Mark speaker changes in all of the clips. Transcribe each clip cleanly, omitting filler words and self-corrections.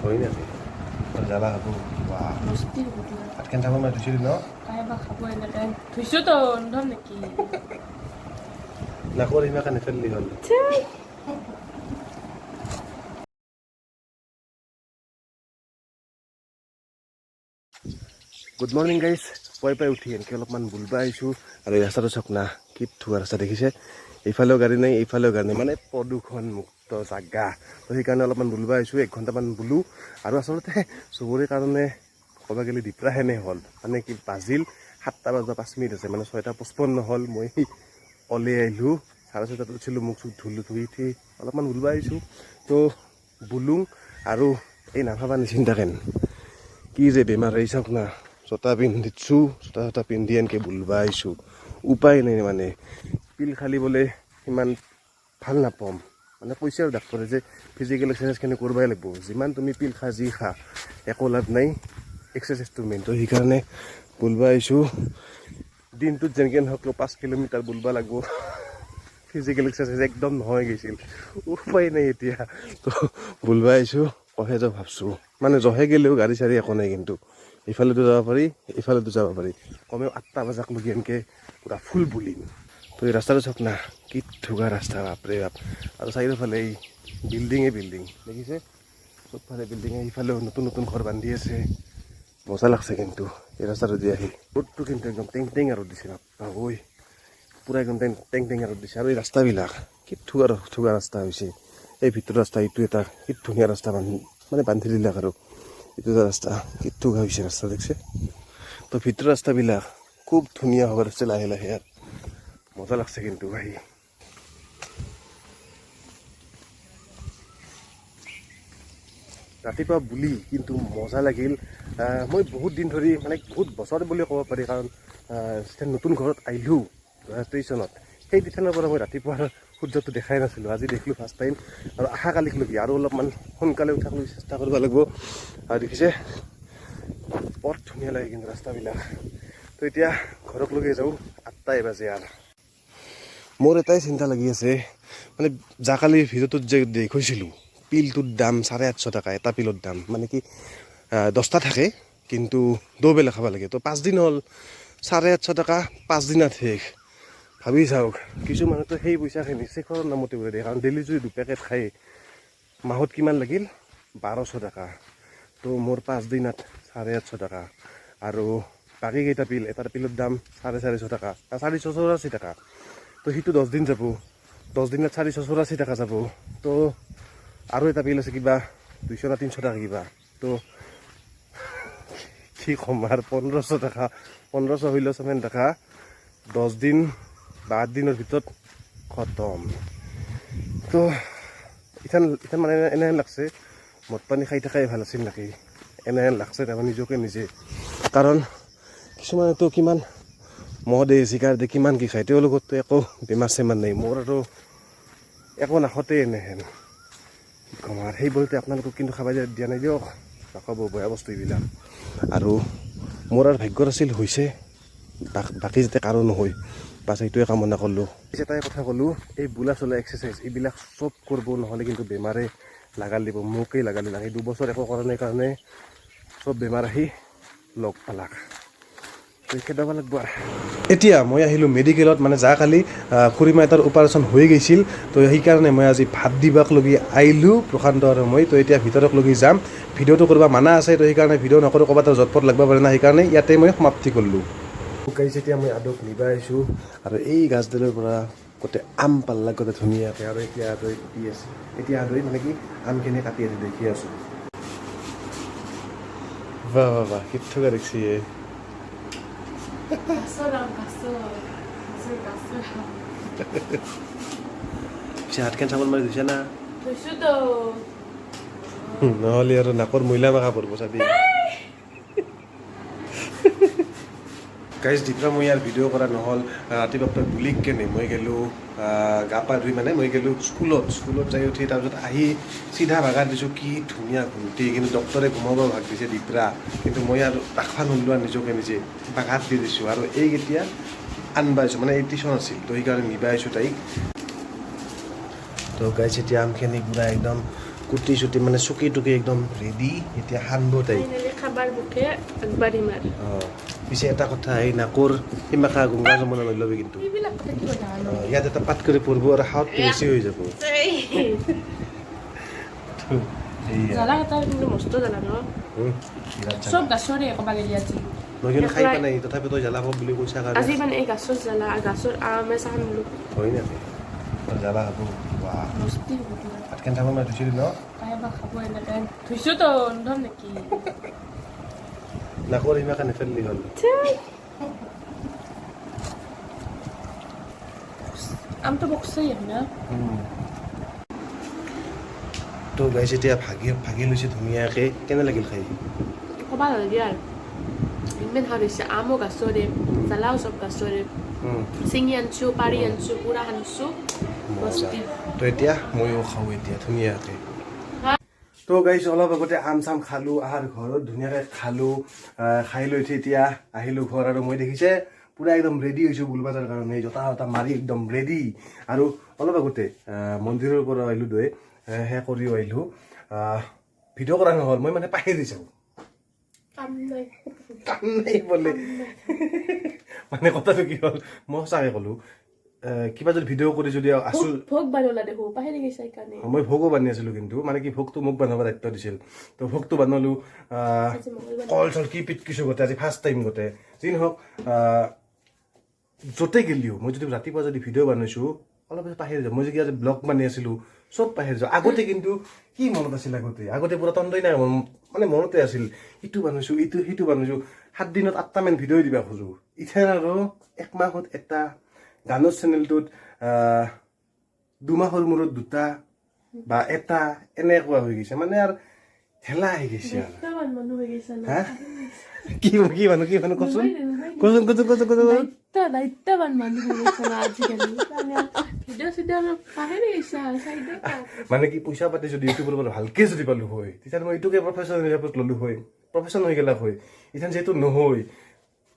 Speaker 1: হয় নাকি জ্বালা হ'ব
Speaker 2: মস্তি হ'ব
Speaker 1: ভাতকেন চাব মই ধুইছিলোঁ ন
Speaker 2: তাই বা খাব এনেকৈ ধুইছোঁতো ৰন্ধন নেকি
Speaker 1: নাকৰ সিমাকে নেফেললি হ'ল গুড মৰ্ণিং গাইজ পুৱাই পুৱাই উঠি এনেকৈ অলপমান বুলবা আহিছোঁ আৰু এই ৰাস্তাটো চাওক না কি ধুৱা ৰাস্তা দেখিছে এইফালেও গাড়ী নাই এইফালেও গাড়ী নাই মানে প্ৰদূষণ মুক্ত জাগা তো সেইকাৰণে অলপমান বুলবা আহিছোঁ 1 ঘণ্টামান বুলো আৰু আচলতে চবৰে কাৰণে ক'ব গ'লে দিপ্ৰাহেনে হ'ল মানে কি বাজিল 7টা বজা 5 মিনিট আছে মানে 6:55 হ'ল মই ওলাই আহিলোঁ 6:30 উঠিলোঁ মুখ চুখ ধুই উঠি অলপমান বুলবা আহিছোঁ তো বুলো আৰু এই নাভাবা নিচিন্তাকেন কি যে বেমাৰ হৈ চাওক না জোতা পিন্ধিছোঁ জোতা পিন্ধি এনেকৈ বুলবা আহিছোঁ উপায় নাই মানে পিল খালি বোলে সিমান ভাল নাপাম মানে কৈছে আৰু ডাক্তৰে যে ফিজিকেল এক্সাৰচাইজখিনি কৰিবই লাগিব যিমান তুমি পিল খা যি খা একো লাভ নাই এক্সাৰচাইজটো মেইন তো সেইকাৰণে বুলবা আহিছোঁ দিনটোত যেনেকৈ নহওক 5 কিলোমিটাৰ বুলবা লাগিব ফিজিকেল এক্সাৰচাইজ একদম নহয় গৈছিল উপায় নাই এতিয়া তো বুলবা আহিছোঁ কহেতো ভাবছোঁ মানে জহে গ'লেও গাড়ী চাড়ী একো নাই কিন্তু ইফালেতো যাব পাৰি ইফালেতো যাব পাৰি কমেও 8টা বজালৈকে এনেকৈ পূৰা ফুল বুলিম তো এই ৰাস্তাটো চাওক না কি ধুগা ৰাস্তা বাপৰে বাপ আৰু চাৰিওফালে এই বিল্ডিঙে বিল্ডিং দেখিছে চবফালে বিল্ডিঙে ইফালেও নতুন নতুন ঘৰ বান্ধি আছে মজা লাগছে কিন্তু এই ৰাস্তাটো দি আহি ৰ'দটো কিন্তু একদম টেং টেঙা ৰ'দ দিছে বাপ্পা ঐ পূৰা একদম টেং টেঙা ৰ'দ দিছে আৰু এই ৰাস্তাবিলাক কি ধুগা ৰাস্তা হৈছে এই ভিতৰ ৰাস্তা এইটো এটা কি ধুনীয়া ৰাস্তা বান্ধি দিলাক আৰু এইটো এটা ৰাস্তা কি ধুগা হৈছে ৰাস্তা দেখছে তো ভিতৰ ৰাস্তাবিলাক খুব ধুনীয়া হ'ব আছে লাহে লাহে আৰু মজা লাগছে কিন্তু আহি ৰাতিপুৱা বুলি কিন্তু মজা লাগিল মই বহুত দিন ধৰি মানে বহুত বছৰ বুলি ক'ব পাৰি কাৰণ নতুন ঘৰত আহিলোঁ 2023 চনত সেই দিনৰ পৰা মই ৰাতিপুৱাৰ সূৰ্যটো দেখাই নাছিলোঁ আজি দেখিলোঁ ফাৰ্ষ্ট টাইম আৰু আশা কালিকলৈকে আৰু অলপমান সোনকালে উঠাবলৈ চেষ্টা কৰিব লাগিব আৰু দেখিছে বৰ ধুনীয়া লাগে কিন্তু ৰাস্তাবিলাক তো এতিয়া ঘৰকলৈকে যাওঁ 8টাই বাজে আৰু মোৰ এটাই চিন্তা লাগি আছে মানে যোৱাকালিৰ ভিডিঅ'টোত যে দেখুৱাইছিলোঁ পিলটোৰ দাম 850 টকা এটা পিলৰ দাম মানে কি 10টা থাকে কিন্তু দুবেলা খাব লাগে তো 5 দিন হ'ল 850 টকা 5 দিনত শেষ ভাবি চাওক কিছুমানেতো সেই পইচাখিনি চেখৰ নামতে উৰাই দিয়ে কাৰণ ডেইলি যদি 2 পেকেট খায় মাহত কিমান লাগিল 1200 টকা তো মোৰ 5 দিনত 850 টকা আৰু বাকীকেইটা পিল এটা পিলৰ দাম 450 টকা 484 টকা তো সেইটো 10 দিন যাব 10 দিনত 484 টকা যাব তো আৰু এটা বিল আছে কিবা 200 না 300 টকা কিবা তো কি কম আৰু 1500 টকা 1500 হইল 7 টকা 10 দিন বা 8 দিনৰ ভিতৰত খতম তো ইথান মানে এনে লাগছে মদ পানী খাই থাকাই ভাল আছিল নেকি এনে লাগছে তাৰমানে নিজকে নিজে কাৰণ কিছুমানেতো কিমান মদে চিগাৰেট দে কিমান কি খায় তেওঁলোকতো একো বেমাৰ চেমাৰ নাই মোৰ আৰু একো নাখতে এনেহেন কম আৰু সেই বলতে আপোনালোকক কিন্তু খাব দিয়া নাই দিয়ক নাখাব বেয়া বস্তু এইবিলাক আৰু মোৰ আৰু ভাগ্যৰ আছিল হৈছে বাকী যাতে কাৰো নহয় বাছ এইটোৱে কামনা কৰিলোঁ এটাই কথা ক'লোঁ এই বোলা চলা এক্সাৰচাইজ এইবিলাক চব কৰিব নহ'লে কিন্তু বেমাৰে লাগাল দিব মোকেই লাগালি লাগে 2 বছৰ একো কৰা নাই কাৰণে চব বেমাৰ আহি লগ পালাক খেদাব লাগিব এতিয়া মই আহিলোঁ মেডিকেলত মানে যোৱাকালি খুৰীমা এটাৰ অপাৰেশ্যন হৈ গৈছিল তো সেইকাৰণে মই আজি ভাত দিবাক লগি আহিলোঁ প্ৰশান্ত আৰু মই তো এতিয়া ভিতৰক লগি যাম ভিডিঅ'টো কৰিব মানা আছে তো সেইকাৰণে ভিডিঅ' নকৰোঁ ক'ৰবাত জটপট লাগিব পাৰে না সেইকাৰণে ইয়াতে মই সমাপ্তি কৰিলোঁ শুকাইছে এতিয়া মই আদক নিবা আহিছোঁ আৰু এই গাছডালৰ পৰা গোটেই আম পাল্লাক গোটেই ধুনীয়াকৈ আৰু এতিয়া আদৈ কাটি আছে এতিয়া আদৈ মানে কি আমখিনি কাটি আছে দেখি আছোঁ বাহ কিঠুকা দেখছি হাতখন চাবোন মাৰি দিছে না নহ'লে আৰু নাকৰ মহিলা মাখা পৰিব চাবি গাইজ দিপৰা মই ইয়াৰ ভিডিঅ' কৰা নহ'ল ৰাতিপুৱা বুলিক কেনে মই গ'লোঁ গা পা ধুই মানে মই গ'লোঁ স্কুলত যাই উঠি তাৰপিছত আহি চিধা ভাগাত দিছোঁ কি ধুনীয়া ঘুমটি কিন্তু ডক্তৰে ঘুমাব ভাগ দিছে দিপৰা কিন্তু মই আৰু ৰাখবা নোলোৱা নিজকে নিজে ভাগাত দি দিছোঁ আৰু এই এতিয়া আনবা আহিছোঁ মানে এই টিউশ্যন আছিল তো সেইকাৰণে নিবা আহিছোঁ তাইক তো গাইজ এতিয়া আমখিনি পুৰা একদম কুটি চুটি মানে চুকি টুকি একদম ৰেডি এতিয়া সানব তাই
Speaker 2: খাবাৰ মুখে আগবাঢ়িম আৰু
Speaker 1: পিছে এটা কথা এই নাকৰ সীমাখা গংগা যমুনা নলবি কিন্তু
Speaker 2: এইবিলাক কথা কি কথা
Speaker 1: ইয়াত এটা পাত কৰি পৰিব আৰু হাওত বেছি হৈ যাব
Speaker 2: জ্বালা এটা কিন্তু মস্ত জ্বালা ন চব গাছৰে ক'ব গ'লে আজি
Speaker 1: মই কিন্তু খাই পোৱা নাই তথাপি তই জ্বালা খাব বুলি কৈছা কাৰণে
Speaker 2: আজি মানে এই গাছৰ জ্বালা গাছৰ আমে চাহান বোলো
Speaker 1: হয় নেকি জ্বালা হ'ব বাহ
Speaker 2: মস্তি হ'ব
Speaker 1: ভাত কেন খাব মই ধুইছিলোঁ ন
Speaker 2: কাহে বা খাব এনেকৈ ধুইছোঁ তো ৰন্ধম নেকি
Speaker 1: নাকৰ সীমাখা নেফেৰলি হ'ল
Speaker 2: আমটো বকছেই না
Speaker 1: তো গাইছ এতিয়া ভাগি লৈছে ধুনীয়াকৈ কেনে লাগিল খাই
Speaker 2: ক'ব নালাগে আৰু ইমান ভাল হৈছে আমো গাছৰে জ্বালাও চব গাছৰে চিঙি আনিছোঁ পাৰি আনিছোঁ পুৰা আনিছোঁ মস্তি
Speaker 1: তো এতিয়া ময়ো খাওঁ এতিয়া ধুনীয়াকৈ তো গাইছ অলপ আগতে আম চাম খালোঁ আহাৰ ঘৰত ধুনীয়াকৈ খালোঁ খাই লৈ উঠি এতিয়া আহিলোঁ ঘৰ আৰু মই দেখিছে পুৰা একদম ৰেডি হৈছোঁ বুলবাজাৰ কাৰণে জোতা চোতা মাৰি একদম ৰেডি আৰু অলপ আগতে মন্দিৰৰ পৰা আহিলোঁ দৈ সেয়া কৰিও আহিলোঁ ভিডিঅ' কৰা নহ'ল মই মানে পাহৰি যাওঁ কাম নাই বোলে মানে কথাটো কি হ'ল মই সঁচাকৈ ক'লোঁ কিবা যদি ভিডিঅ' কৰি যদি আছোঁ
Speaker 2: ভোগ বানলা দেখোঁ পাহৰি গৈছে সেইকাৰণে
Speaker 1: মই ভোগো বান্ধি আছিলোঁ কিন্তু মানে কি ভোগটো মোক বান্ধাব দায়িত্ব দিছিল তো ভোগটো বান্ধিলোঁ কল চল কি পিটকিছোঁ গোটেই আজি ফাৰ্ষ্ট টাইম গোটেই যি নহওক য'তে গেলিও মই যদি ৰাতিপুৱা যদি ভিডিঅ' বনাইছোঁ অলপ পাহৰি যাওঁ মই যদি আজি ব্লগ বানি আছিলোঁ চব পাহৰি যাওঁ আগতে কিন্তু কি মনত আছিল আগতে পুৰা তন্দই নাই মানে মনতে আছিল ইটো বানাইছোঁ সিটো বানাইছোঁ 7 দিনত 8টামান ভিডিঅ' দিবা খোজোঁ এতিয়া আৰু 1 মাহত এটা গানৰ চেনেলটোত 2 মাহৰ মূৰত 2টা বা এটা এনেকুৱা হৈ গৈছে মানে আৰু ঠেলা আহি গৈছে হা কি মানুহ কচোন
Speaker 2: দায়িত্ববান মানুহ আজিকালি
Speaker 1: মানে কি পইচা পাতি যদি ইউটিউবৰ পৰা ভালকে যদি পালো হয় তেতিয়া মই এইটোকে প্ৰফেশ্যন হিচাপত ল'লো হয় প্ৰফেশ্যন হৈ গ'লা হয় এতিয়া যিহেতু নহয়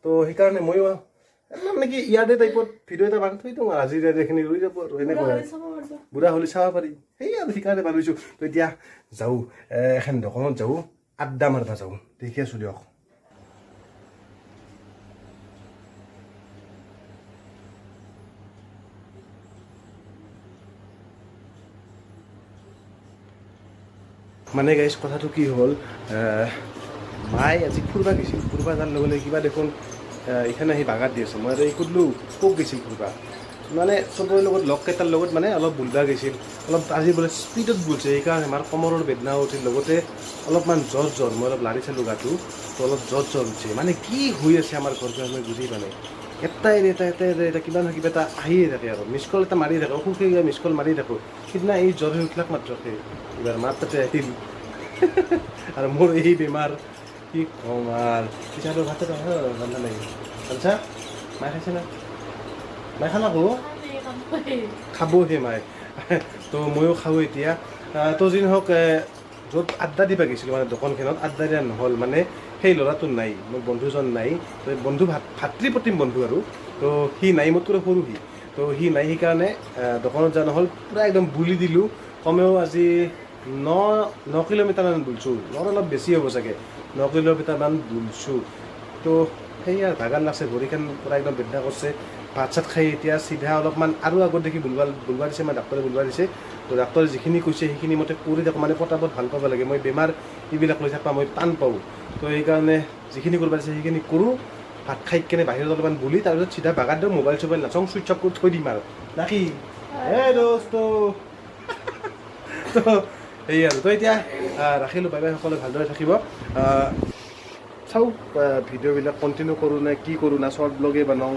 Speaker 1: তো সেইকাৰণে ময়ো মানে কি ইয়াতে টাইপত ভিডিঅ' এটা বান্ধি থৈ দিওঁ আৰু আজি এইখিনি ৰৈ যাব আৰু এনেকুৱা বুঢ়া হ'লে চাব পাৰি সেই আৰু সেইকাৰণে ভাবিছোঁ তো এতিয়া যাওঁ এখন দোকানত যাওঁ আড্ডা মাৰিব যাওঁ দেখি আছোঁ দিয়ক মানে গাইছ কথাটো কি হ'ল মায়ে আজি ফুৰবা গৈছিল ফুৰবা যোৱাৰ লগে লগে কিবা দেখোন এইখানে আহি বাগাত দি আছে মই আৰু এই সুধিলোঁ ক'ত গৈছিল ফুৰবা মানে চবৰে লগত লগকেইটাৰ লগত মানে অলপ বুলবা গৈছিল অলপ আজি বোলে স্পীডত বুলছে সেইকাৰণে আমাৰ কমৰৰ বেদনা উঠিল লগতে অলপমান জ্বৰ মই অলপ লাৰি চালোঁ গাটো তো অলপ জ্বৰ উঠছে মানে কি হৈ আছে আমাৰ ঘৰখন মই বুজি পোৱা নাই এটা কিবা নহয় কিবা এটা আহিয়ে থাকে আৰু মিছ কল এটা মাৰি থাকোঁ সুখে মিছ কল মাৰি থাকোঁ সিদিনা এই জ্বৰ হৈ উঠিলাক মাত্ৰকে এইবাৰ মাত তাতে আহিল আৰু মোৰ এই বেমাৰ কি ক'ম আৰু পিছা আৰু ভাত ৰন্ধা নাই আচ্ছা মায়ে খাইছে না মায়ে খানা খাবহে মায়ে তো ময়ো খাওঁ এতিয়া তো যি নহওক য'ত আড্ডা দিব গৈছিলোঁ মানে দোকানখনত আড্ডা দিয়া নহ'ল মানে সেই ল'ৰাটো নাই মোৰ বন্ধুজন নাই তো বন্ধু ভাতৃ প্ৰতিম বন্ধু আৰু তো সি নাই মোতকৈ সৰু তো সি নাই সেইকাৰণে দোকানত যোৱা নহ'ল পূৰা একদম বুলি দিলোঁ কমেও আজি 9 কিলোমিটাৰমান বুলছোঁ অলপ বেছি হ'ব চাগে 9 কিলোমিটাৰমান বুলছোঁ তো সেয়া ভাগাৰ লাগছে ভৰিখন পূৰা একদম বেদনা কৰিছে ভাত চাত খাই এতিয়া চিধা অলপমান আৰু আগত দেখি বুলবা দিছে মানে ডাক্তৰে বুলবা দিছে তো ডাক্তৰে যিখিনি কৈছে সেইখিনি মতে কৰি থাকোঁ মানে পটাপট ভাল পাব লাগে মই বেমাৰ এইবিলাক লৈ থাকবা মই টান পাওঁ তো সেইকাৰণে যিখিনি কৰিব দিছে সেইখিনি কৰোঁ ভাত খাই কেনে বাহিৰত অলপমান বুলি তাৰপিছত চিধা বাগাত দিওঁ মোবাইল চোবাইল নাচাওঁ চুইচ অফ কৰি থৈ দিম আৰু নাকি দোস্ত তো এই আৰু তো এতিয়া ৰাখিলোঁ বাই বাই সকলোৱে ভালদৰে থাকিব চাওঁ ভিডিঅ'বিলাক কণ্টিনিউ কৰোঁ নে কি কৰোঁ না শ্বৰ্ট ব্লগে বনাওঁ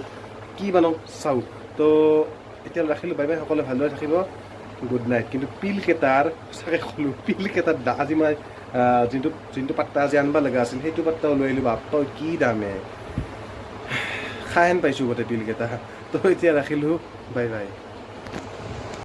Speaker 1: কি বনাওঁ চাওঁ তো এতিয়া ৰাখিলোঁ বাই বাই সকলোৱে ভালদৰে থাকিব গুড নাইট কিন্তু পিলকেইটাৰ চাগে ক'লোঁ পিলকেইটাৰ আজি মই যোনটো পাত্তা আজি আনিব লগা আছিল সেইটো পাত্তাও লৈ আহিলোঁ বাপ তই কি দামে খাই পাইছোঁ গোটেই পিলকেইটা তো এতিয়া ৰাখিলোঁ বাই বাই